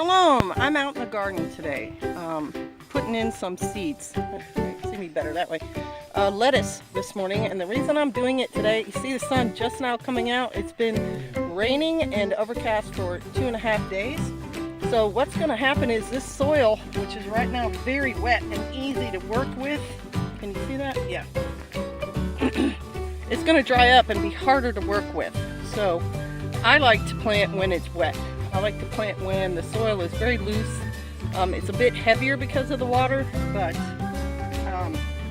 Shalom! I'm out in the garden today, putting in some seeds. See me better that way. Lettuce this morning, and the reason I'm doing it today, you see the sun just now coming out. It's been raining and overcast for 2.5 days. So what's going to happen is this soil, which is right now very wet and easy to work with, can you see that? Yeah. It's going to dry up and be harder to work with. So I like to plant when it's wet. I like to plant when the soil is very loose. It's a bit heavier because of the water, but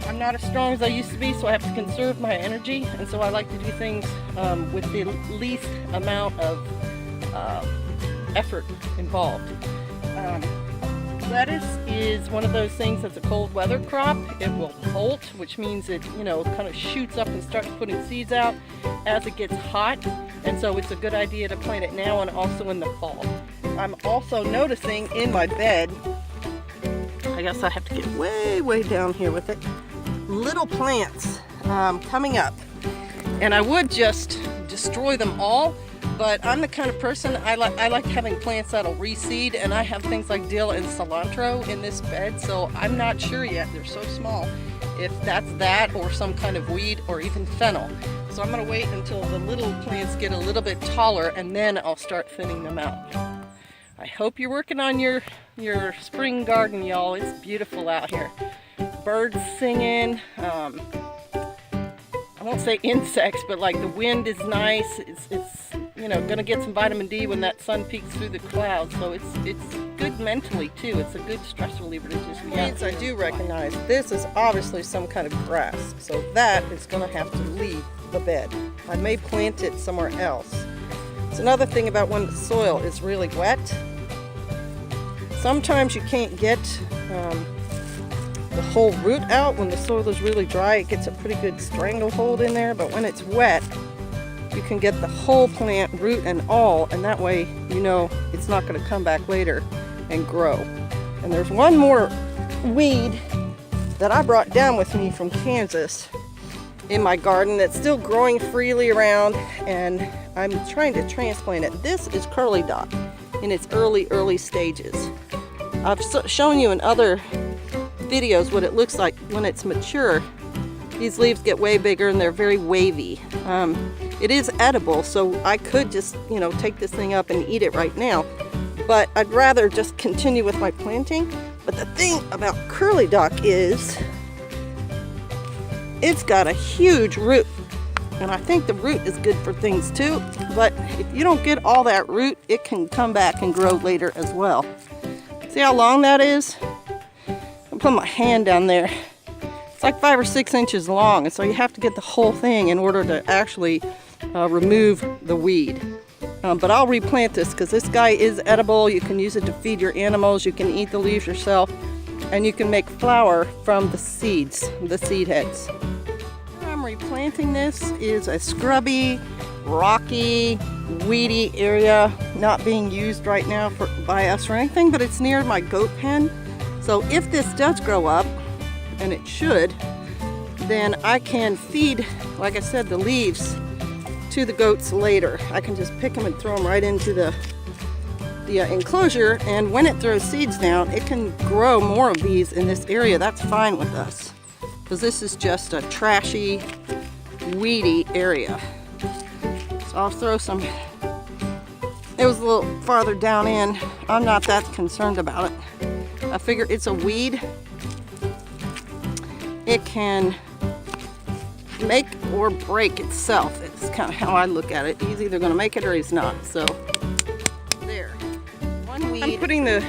I'm not as strong as I used to be, so I have to conserve my energy, and so I like to do things with the least amount of effort involved. Lettuce is one of those things that's a cold weather crop. It will bolt, which means it, kind of shoots up and starts putting seeds out as it gets hot. And so it's a good idea to plant it now and also in the fall. I'm also noticing in my bed, I guess I have to get way down here with it, little plants coming up. And I would just destroy them all, but I'm the kind of person, I like having plants that'll reseed, and I have things like dill and cilantro in this bed, so I'm not sure yet, they're so small, if that's that or some kind of weed or even fennel. So I'm going to wait until the little plants get a little bit taller, and then I'll start thinning them out. I hope you're working on your spring garden, y'all. It's beautiful out here. Birds singing. I won't say insects, but like the wind is nice. It's gonna get some vitamin D when that sun peeks through the clouds. So it's good mentally too. It's a good stress reliever to just be out. I do recognize this is obviously some kind of grass, so that is gonna have to leave the bed. I may plant it somewhere else. It's another thing about when the soil is really wet. Sometimes you can't get the whole root out. When the soil is really dry, it gets a pretty good stranglehold in there, but when it's wet, you can get the whole plant, root and all, and that way it's not going to come back later and grow. And there's one more weed that I brought down with me from Kansas in my garden that's still growing freely around, and I'm trying to transplant it. This is curly dock in its early stages. I've shown you in other videos what it looks like when it's mature. These leaves get way bigger and they're very wavy. It is edible, so I could just take this thing up and eat it right now, but I'd rather just continue with my planting. But the thing about curly dock is it's got a huge root, and I think the root is good for things too, but if you don't get all that root, it can come back and grow later as well. See how long that is? I'll put my hand down there. It's like 5 or 6 inches long, and so you have to get the whole thing in order to actually remove the weed. But I'll replant this because this guy is edible. You can use it to feed your animals. You can eat the leaves yourself, and you can make flour from the seeds, the seed heads. Where I'm replanting this is a scrubby, rocky, weedy area, not being used right now by us or anything, but it's near my goat pen. So if this does grow up, and it should, then I can feed, like I said, the leaves to the goats later. I can just pick them and throw them right into the enclosure, and when it throws seeds down, it can grow more of these in this area. That's fine with us, because this is just a trashy, weedy area. So I'll throw some. It was a little farther down in. I'm not that concerned about it. I figure it's a weed. It can make or break itself. It's kind of how I look at it. He's either going to make it or he's not. So there. One weed. I'm putting the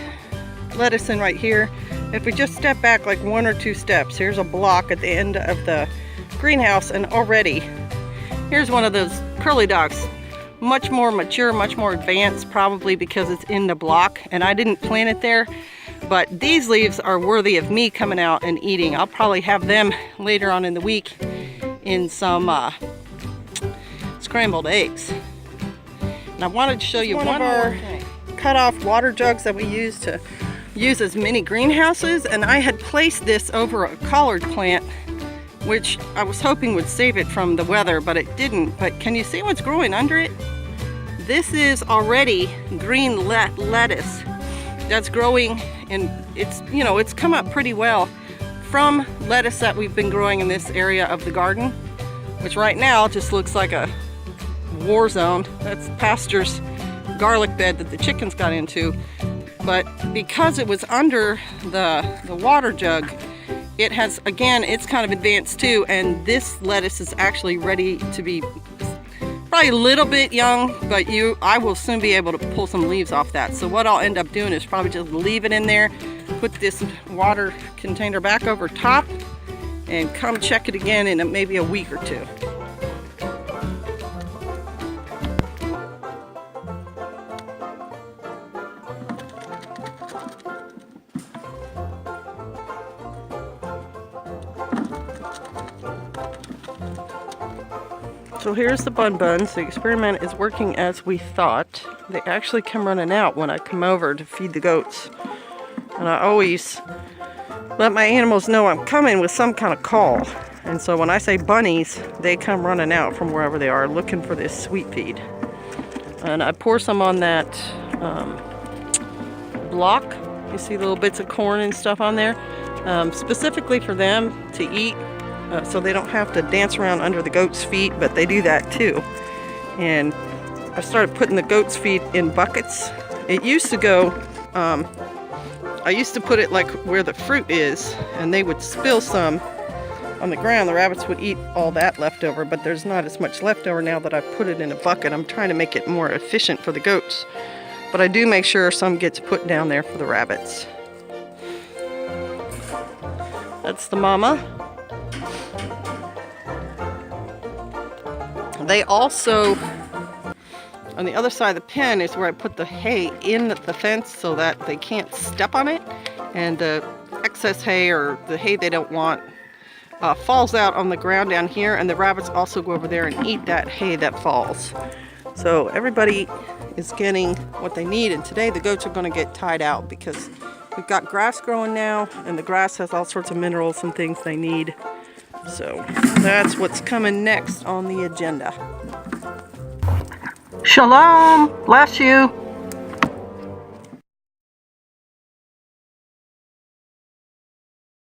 lettuce in right here. If we just step back like 1 or 2 steps, here's a block at the end of the greenhouse, and already here's one of those curly docks. Much more mature, much more advanced, probably because it's in the block, and I didn't plant it there. But these leaves are worthy of me coming out and eating. I'll probably have them later on in the week in some scrambled eggs. And I wanted to show you one of our cut off water jugs that we use to use as mini greenhouses, and I had placed this over a collard plant, which I was hoping would save it from the weather, but it didn't. But can you see what's growing under it? This is already green lettuce. that's growing, and it's, you know, it's come up pretty well from lettuce that we've been growing in this area of the garden, which right now just looks like a war zone. That's Pastor's garlic bed that the chickens got into. But because it was under the water jug, it has, again, it's kind of advanced too, and this lettuce is actually ready to be probably a little bit young, but I will soon be able to pull some leaves off that. So what I'll end up doing is probably just leave it in there, put this water container back over top, and come check it again in maybe a week or two. So here's the buns. The experiment is working as we thought. They actually come running out when I come over to feed the goats. And I always let my animals know I'm coming with some kind of call. And so when I say bunnies, they come running out from wherever they are looking for this sweet feed. And I pour some on that block. You see little bits of corn and stuff on there, specifically for them to eat. So they don't have to dance around under the goat's feet, but they do that too. And I started putting the goat's feet in buckets. It used to go, I used to put it like where the fruit is, and they would spill some on the ground. The rabbits would eat all that leftover, but there's not as much leftover now that I've put it in a bucket. I'm trying to make it more efficient for the goats, but I do make sure some gets put down there for the rabbits. That's the mama. They also, on the other side of the pen is where I put the hay in the fence so that they can't step on it, and the excess hay or the hay they don't want falls out on the ground down here, and the rabbits also go over there and eat that hay that falls. So everybody is getting what they need, and today the goats are going to get tied out because we've got grass growing now, and the grass has all sorts of minerals and things they need. So that's what's coming next on the agenda. Shalom, bless you.